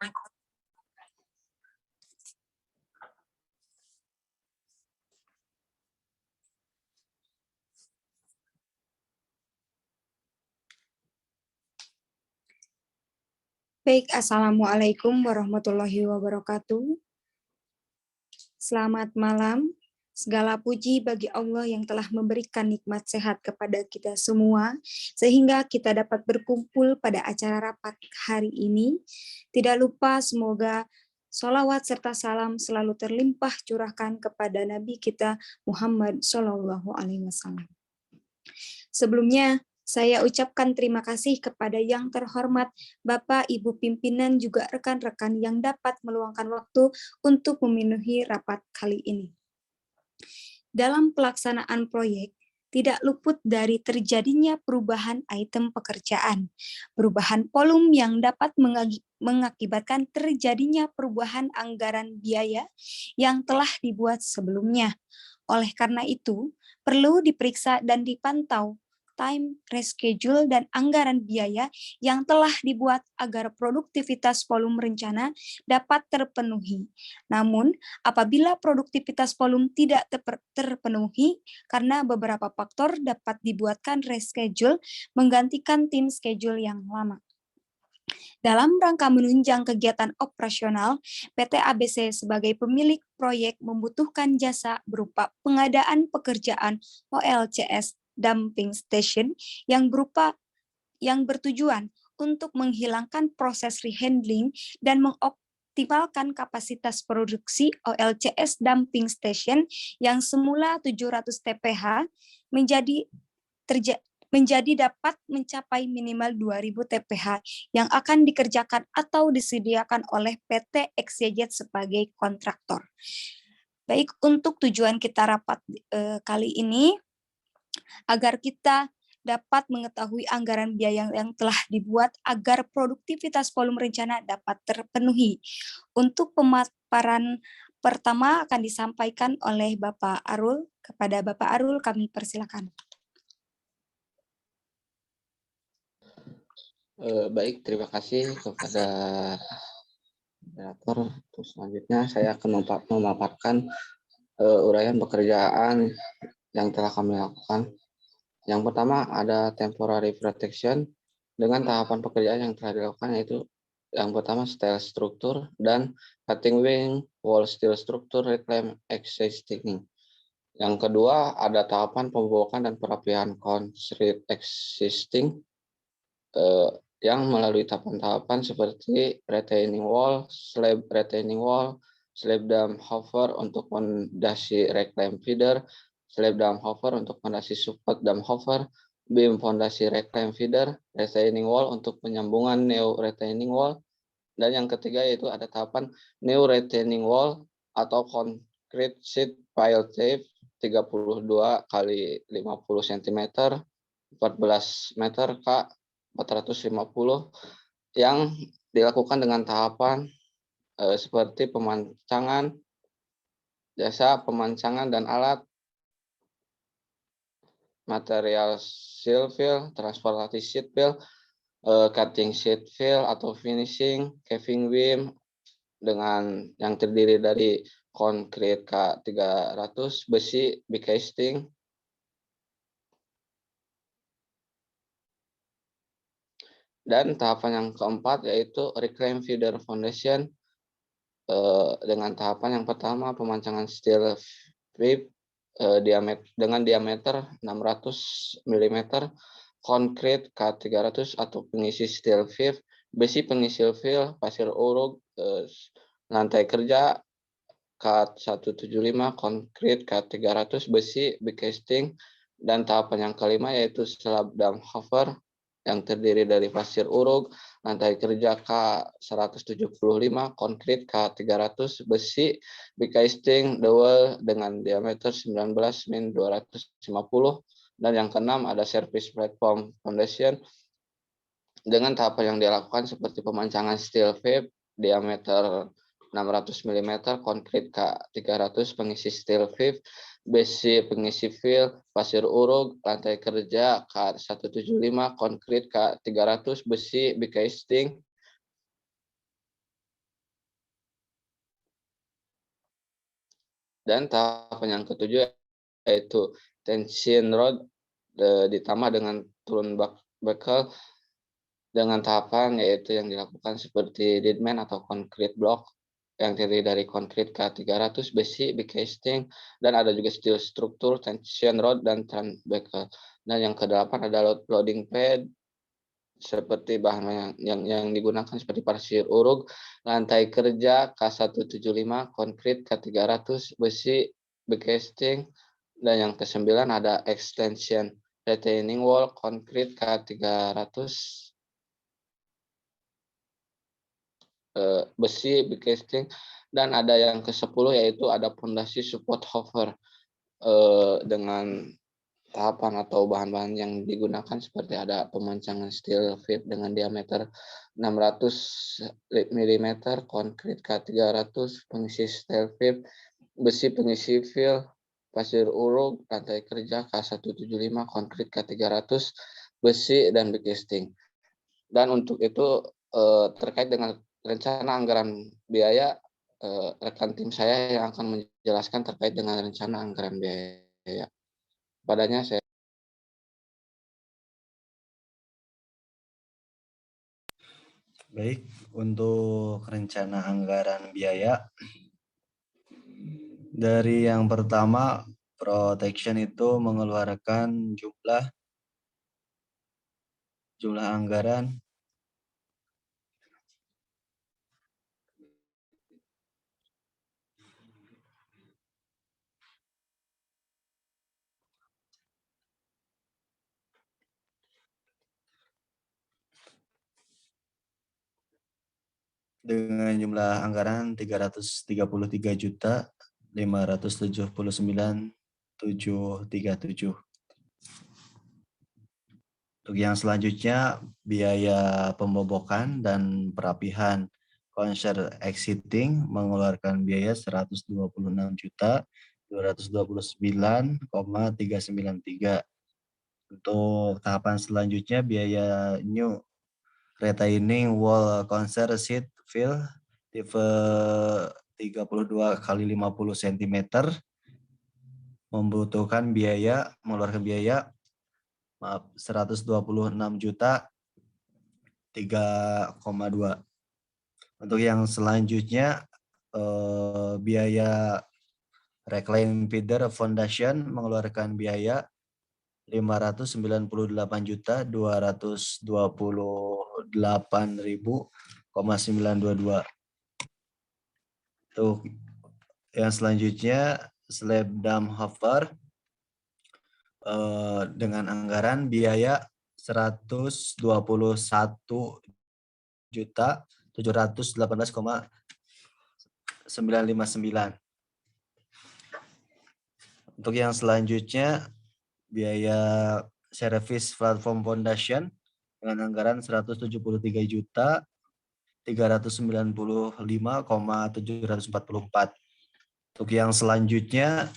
Baik, Assalamualaikum warahmatullahi wabarakatuh. Selamat malam. Segala puji bagi Allah yang telah memberikan nikmat sehat kepada kita semua, sehingga kita dapat berkumpul pada acara rapat hari ini. Tidak lupa semoga sholawat serta salam selalu terlimpah curahkan kepada Nabi kita Muhammad SAW. Sebelumnya, saya ucapkan terima kasih kepada yang terhormat Bapak, Ibu pimpinan, juga rekan-rekan yang dapat meluangkan waktu untuk memenuhi rapat kali ini. Dalam pelaksanaan proyek, tidak luput dari terjadinya perubahan item pekerjaan, perubahan volume yang dapat mengakibatkan terjadinya perubahan anggaran biaya yang telah dibuat sebelumnya. Oleh karena itu, perlu diperiksa dan dipantau time, reschedule, dan anggaran biaya yang telah dibuat agar produktivitas volume rencana dapat terpenuhi. Namun, apabila produktivitas volume tidak terpenuhi karena beberapa faktor, dapat dibuatkan reschedule menggantikan tim schedule yang lama. Dalam rangka menunjang kegiatan operasional, PT ABC sebagai pemilik proyek membutuhkan jasa berupa pengadaan pekerjaan OLCS dumping station yang bertujuan untuk menghilangkan proses rehandling dan mengoptimalkan kapasitas produksi OLCS dumping station yang semula 700 TPH menjadi dapat mencapai minimal 2.000 TPH yang akan dikerjakan atau disediakan oleh PT XYZ sebagai kontraktor. Baik, untuk tujuan kita rapat kali ini, agar kita dapat mengetahui anggaran biaya yang telah dibuat agar produktivitas volume rencana dapat terpenuhi. Untuk pemaparan pertama akan disampaikan oleh Bapak Arul. Kepada Bapak Arul kami persilakan. Baik, terima kasih kepada moderator. Terus selanjutnya saya akan memaparkan uraian pekerjaan yang telah kami lakukan. Yang pertama ada temporary protection dengan tahapan pekerjaan yang telah dilakukan, yaitu yang pertama steel struktur dan cutting wing wall steel struktur reclaim existing. Yang kedua ada tahapan pembobokan dan perapian concrete existing yang melalui tahapan-tahapan seperti retaining wall, slab retaining wall, slab dam hover untuk fondasi reclaim feeder, slab dam hover untuk fondasi support dam hover, beam fondasi reclaim feeder, retaining wall untuk penyambungan new retaining wall, dan yang ketiga yaitu ada tahapan new retaining wall atau concrete sheet pile tape 32 kali 50 cm 14 meter K 450 yang dilakukan dengan tahapan seperti pemancangan, jasa pemancangan dan alat, material seal fill, transportasi sheet fill, cutting sheet fill atau finishing, caving beam dengan yang terdiri dari konkrit K300, besi, big casting, dan tahapan yang keempat yaitu reclaim feeder foundation dengan tahapan yang pertama pemancangan steel pipe dengan diameter 600 mm, konkrit K300 atau pengisi steel pipe, besi pengisi fill, pasir uruk, lantai kerja K175, konkrit K300, besi, big casting, dan tahapan yang kelima yaitu slab dam hover yang terdiri dari pasir uruk, lantai kerja K175, konkrit K300, besi, big casting, dowel dengan diameter 19-250, dan yang keenam ada service platform foundation dengan tahapan yang dilakukan seperti pemancangan steel pipe diameter 600 mm, konkrit K300, pengisi steel pipe, besi pengisi fill, pasir uruk, lantai kerja K175, konkrit K300, besi, big casting, Dan tahapan yang ketujuh yaitu tension rod ditambah dengan turun buckle dengan tahapan yaitu yang dilakukan seperti deadman atau concrete block yang terdiri dari konkrit K300, besi, big casting, dan ada juga steel struktur, tension rod, dan turn buckle. Dan yang kedelapan ada loading pad seperti bahan yang digunakan seperti pasir uruk, lantai kerja K175, konkrit K300, besi, big casting, dan yang kesembilan ada extension retaining wall, konkrit K300, besi, big casting, dan ada yang ke-10 yaitu ada pondasi support hover dengan tahapan atau bahan-bahan yang digunakan seperti ada pemancangan steel fit dengan diameter 600 mm, konkrit K300, pengisi steel fit, besi pengisi fill, pasir uruk, lantai kerja K175, konkrit K300, besi, dan big casting. Dan untuk itu terkait dengan rencana anggaran biaya, rekan tim saya yang akan menjelaskan terkait dengan rencana anggaran biaya. Padanya saya. Baik, untuk rencana anggaran biaya, dari yang pertama, protection itu mengeluarkan jumlah anggaran dengan jumlah anggaran 333.579.737. Untuk yang selanjutnya, biaya pembobokan dan perapihan konser exiting mengeluarkan biaya 126.229,393. Untuk tahapan selanjutnya, biaya new retaining wall konser sheet fill tipe 32 kali 50 cm mengeluarkan biaya 126.3,2. Untuk yang selanjutnya, biaya reclaim feeder foundation mengeluarkan biaya 599.228.922. Untuk yang selanjutnya, slab dam hover dengan anggaran biaya 121.718,959. Untuk yang selanjutnya, biaya service platform foundation dengan anggaran 173.395,744. Untuk yang selanjutnya,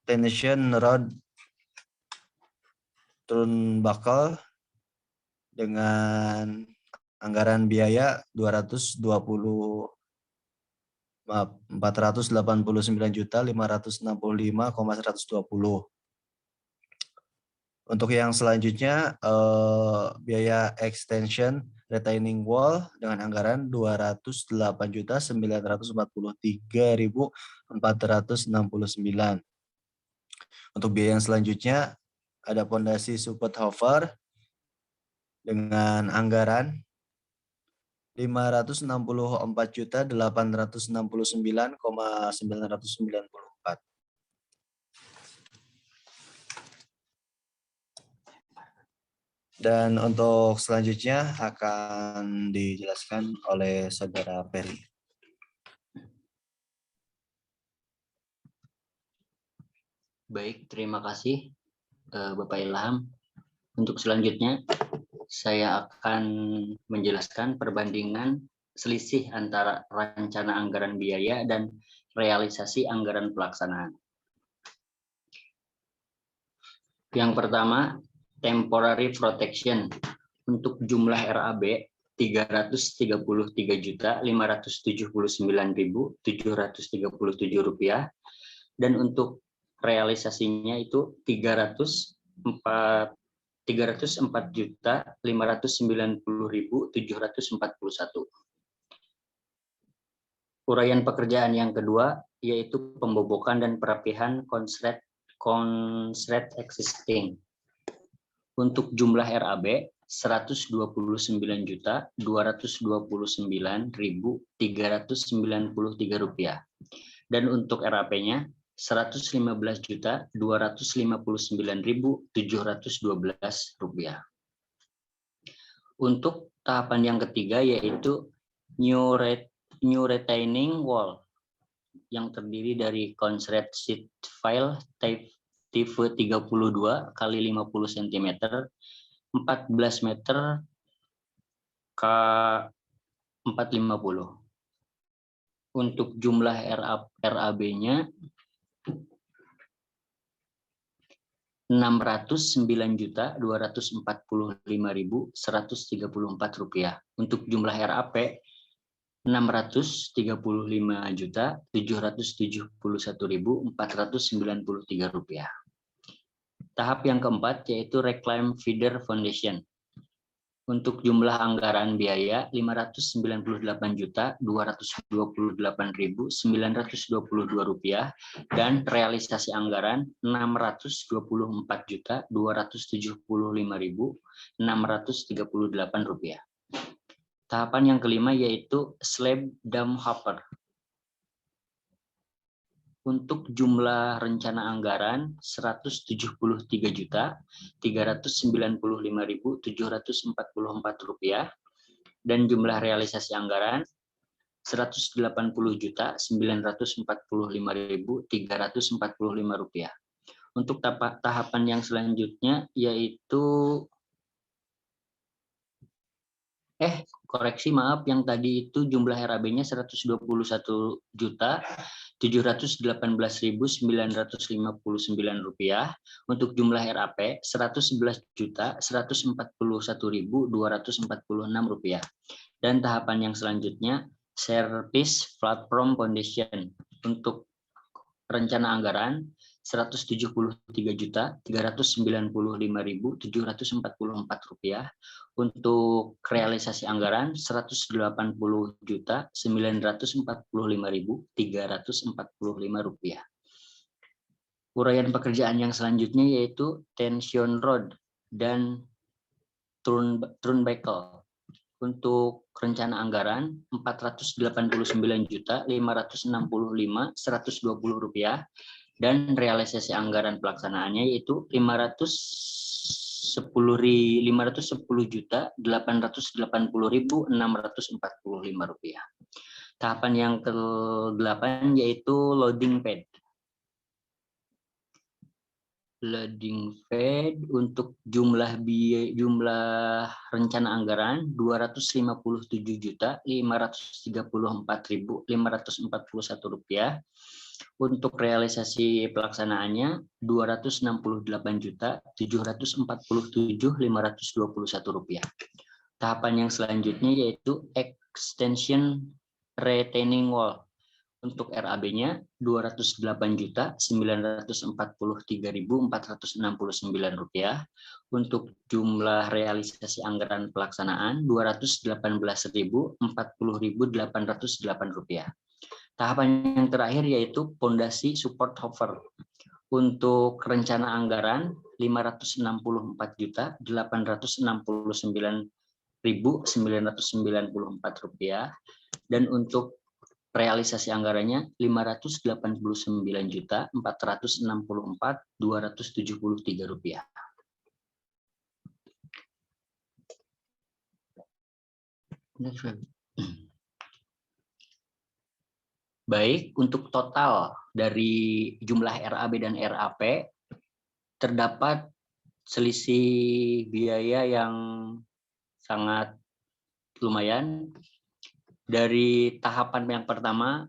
tension rod turun buckle dengan anggaran biaya 489.565,120. Untuk yang selanjutnya, biaya extension retaining wall dengan anggaran 208.943.469. Untuk biaya yang selanjutnya, ada pondasi support hover dengan anggaran 564.869,994. Dan untuk selanjutnya akan dijelaskan oleh Saudara Peri. Baik, terima kasih Bapak Ilham. Untuk selanjutnya, saya akan menjelaskan perbandingan selisih antara rencana anggaran biaya dan realisasi anggaran pelaksanaan. Yang pertama, temporary protection untuk jumlah RAB 333.579.737 rupiah dan untuk realisasinya itu 304.590.741. Uraian pekerjaan yang kedua yaitu pembobokan dan perapihan konslet existing. Untuk jumlah RAB 129.229.393 rupiah. Dan untuk RAP-nya 115.259.712 rupiah. Untuk tahapan yang ketiga yaitu new retaining wall yang terdiri dari konslet sheet file tipe 32 kali 50 cm 14 meter K 450. Untuk jumlah RAB-nya 609.245.134 rupiah. Untuk jumlah RAP 635.771.493 rupiah. Tahap yang keempat yaitu Reclaim Feeder Foundation. Untuk jumlah anggaran biaya 598.228.922 rupiah dan realisasi anggaran 624.275.638 rupiah. Tahapan yang kelima yaitu Slab Dam Hopper. Untuk jumlah rencana anggaran 173.395.744 rupiah dan jumlah realisasi anggaran 180.945.345 rupiah. Untuk tahapan yang selanjutnya yaitu yang tadi itu jumlah RAB-nya 121.718.959 rupiah. Untuk jumlah RAP 111.141.246 rupiah. Dan tahapan yang selanjutnya Service Platform Foundation. Untuk rencana anggaran 173.395.744 rupiah. Untuk realisasi anggaran 180.945.345 rupiah. Uraian pekerjaan yang selanjutnya yaitu Tension Rod dan Turnbuckle. Untuk rencana anggaran 489.565.120 rupiah dan realisasi anggaran pelaksanaannya yaitu 510.880.645 rupiah. Tahapan yang ke-8 yaitu loading pad. Loading pad untuk jumlah rencana anggaran 257.534.541 rupiah. Untuk realisasi pelaksanaannya 268.747.521 rupiah. Tahapan yang selanjutnya yaitu extension retaining wall. Untuk RAB-nya 208.943.469 rupiah. Untuk jumlah realisasi anggaran pelaksanaan 218.040.808 rupiah. Tahapan yang terakhir yaitu pondasi support hover. Untuk rencana anggaran 564.869.994 rupiah dan untuk realisasi anggarannya 589.464.273 rupiah. Baik, untuk total dari jumlah RAB dan RAP terdapat selisih biaya yang sangat lumayan. Dari tahapan yang pertama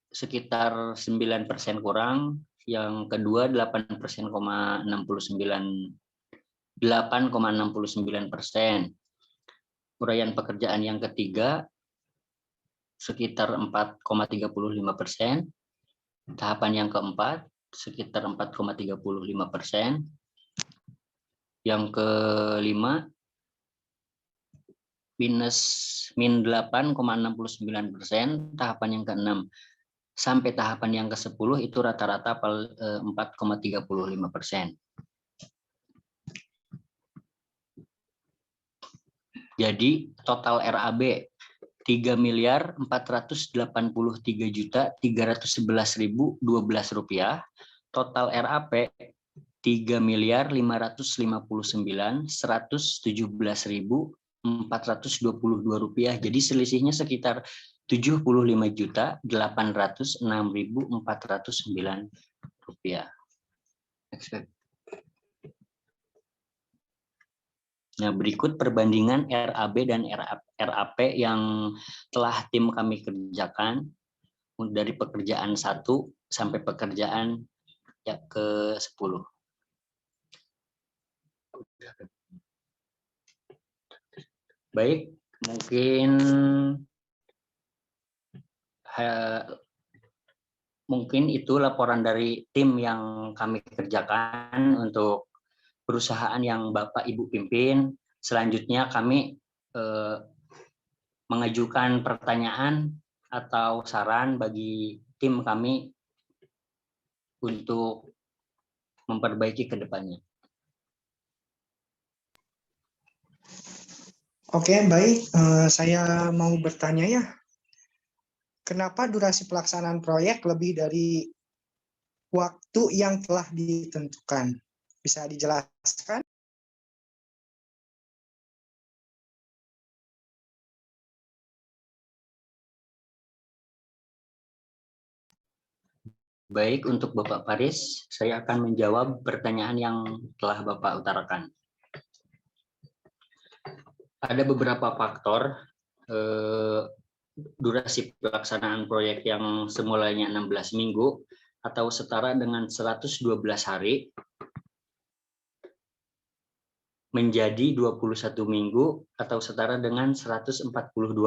sekitar 9% kurang, yang kedua 8,69%. Uraian pekerjaan yang ketiga sekitar 4,35%, Tahapan yang keempat sekitar 4,35%. Yang kelima min 8,69%. Tahapan yang keenam sampai tahapan yang ke-10 itu rata-rata 4,35%. Jadi total RAB 3.483.311.012 rupiah. Total RAP 3.559.117.422 rupiah. Jadi selisihnya sekitar 75.806.409 rupiah. Nah, berikut perbandingan RAB dan RAP yang telah tim kami kerjakan dari pekerjaan 1 sampai pekerjaan yang ke-10. Baik, mungkin itu laporan dari tim yang kami kerjakan untuk perusahaan yang Bapak Ibu pimpin. Selanjutnya kami mengajukan pertanyaan atau saran bagi tim kami untuk memperbaiki ke depannya. Oke, baik. Saya mau bertanya ya. Kenapa durasi pelaksanaan proyek lebih dari waktu yang telah ditentukan? Bisa dijelaskan? Baik, untuk Bapak Paris, saya akan menjawab pertanyaan yang telah Bapak utarakan. Ada beberapa faktor durasi pelaksanaan proyek yang semulanya 16 minggu atau setara dengan 112 hari menjadi 21 minggu atau setara dengan 142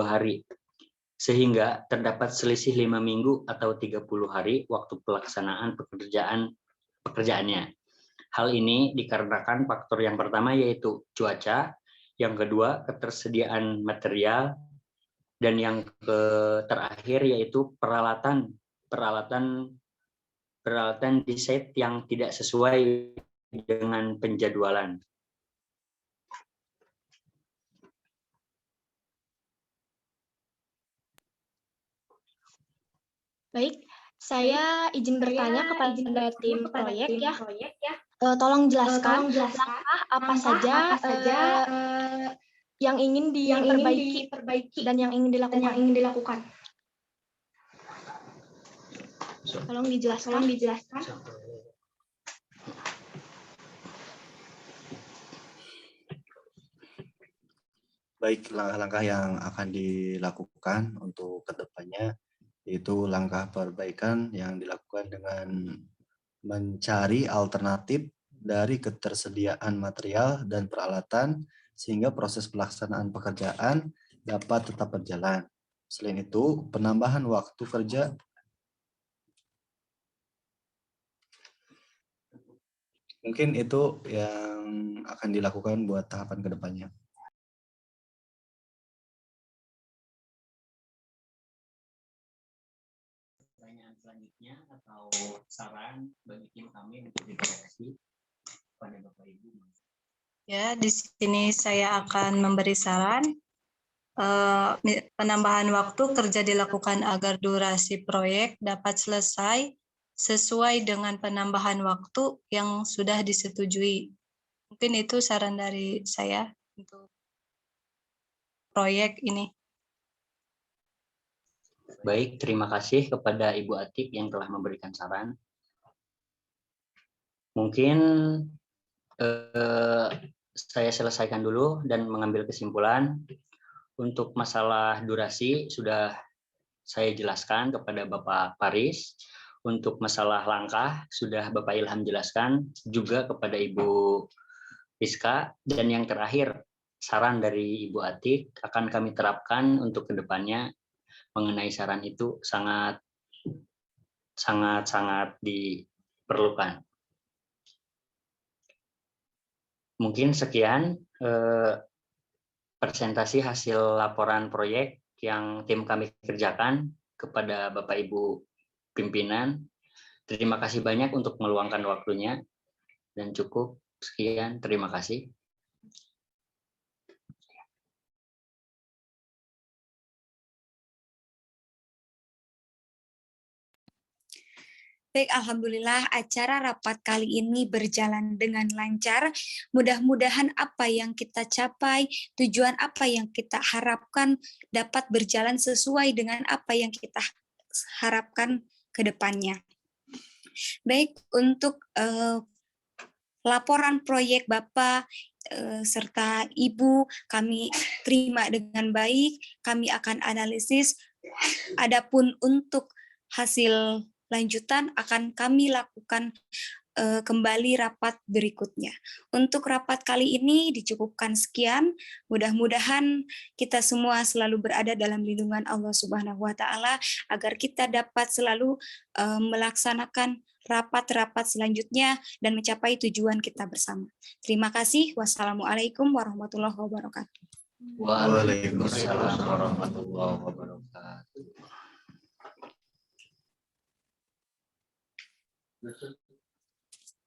hari. Sehingga terdapat selisih 5 minggu atau 30 hari waktu pelaksanaan pekerjaannya. Hal ini dikarenakan faktor yang pertama yaitu cuaca, yang kedua ketersediaan material, dan yang terakhir yaitu peralatan di site yang tidak sesuai dengan penjadwalan. Baik, saya izin bertanya kepada tim proyek ya. Tolong jelaskan langkah apa saja yang ingin diperbaiki dan yang ingin dilakukan. Tolong dijelaskan. Baik, langkah-langkah yang akan dilakukan untuk kedepannya yaitu langkah perbaikan yang dilakukan dengan mencari alternatif dari ketersediaan material dan peralatan sehingga proses pelaksanaan pekerjaan dapat tetap berjalan. Selain itu, penambahan waktu kerja mungkin itu yang akan dilakukan buat tahapan kedepannya. Pertanyaan selanjutnya atau saran bagi tim kami untuk dikoreksi pada Bapak Ibu. Ya, di sini saya akan memberi saran. Penambahan waktu kerja dilakukan agar durasi proyek dapat selesai sesuai dengan penambahan waktu yang sudah disetujui. Mungkin itu saran dari saya untuk proyek ini. Baik, terima kasih kepada Ibu Atik yang telah memberikan saran. Mungkin saya selesaikan dulu dan mengambil kesimpulan. Untuk masalah durasi sudah saya jelaskan kepada Bapak Paris. Untuk masalah langkah sudah Bapak Ilham jelaskan juga kepada Ibu Rizka. Dan yang terakhir, saran dari Ibu Atik akan kami terapkan untuk kedepannya. Mengenai saran itu sangat sangat-sangat diperlukan. Mungkin sekian presentasi hasil laporan proyek yang tim kami kerjakan kepada Bapak Ibu pimpinan. Terima kasih banyak untuk meluangkan waktunya, dan cukup sekian. Terima kasih. Baik, alhamdulillah acara rapat kali ini berjalan dengan lancar. Mudah-mudahan apa yang kita capai, tujuan apa yang kita harapkan dapat berjalan sesuai dengan apa yang kita harapkan ke depannya. Baik, untuk laporan proyek Bapak serta Ibu kami terima dengan baik, kami akan analisis. Adapun untuk hasil lanjutan akan kami lakukan kembali rapat berikutnya. Untuk rapat kali ini dicukupkan sekian. Mudah-mudahan kita semua selalu berada dalam lindungan Allah Subhanahu wa Ta'ala, agar kita dapat selalu melaksanakan rapat-rapat selanjutnya dan mencapai tujuan kita bersama. Terima kasih. Wassalamualaikum warahmatullahi wabarakatuh. Waalaikumsalam warahmatullahi wabarakatuh.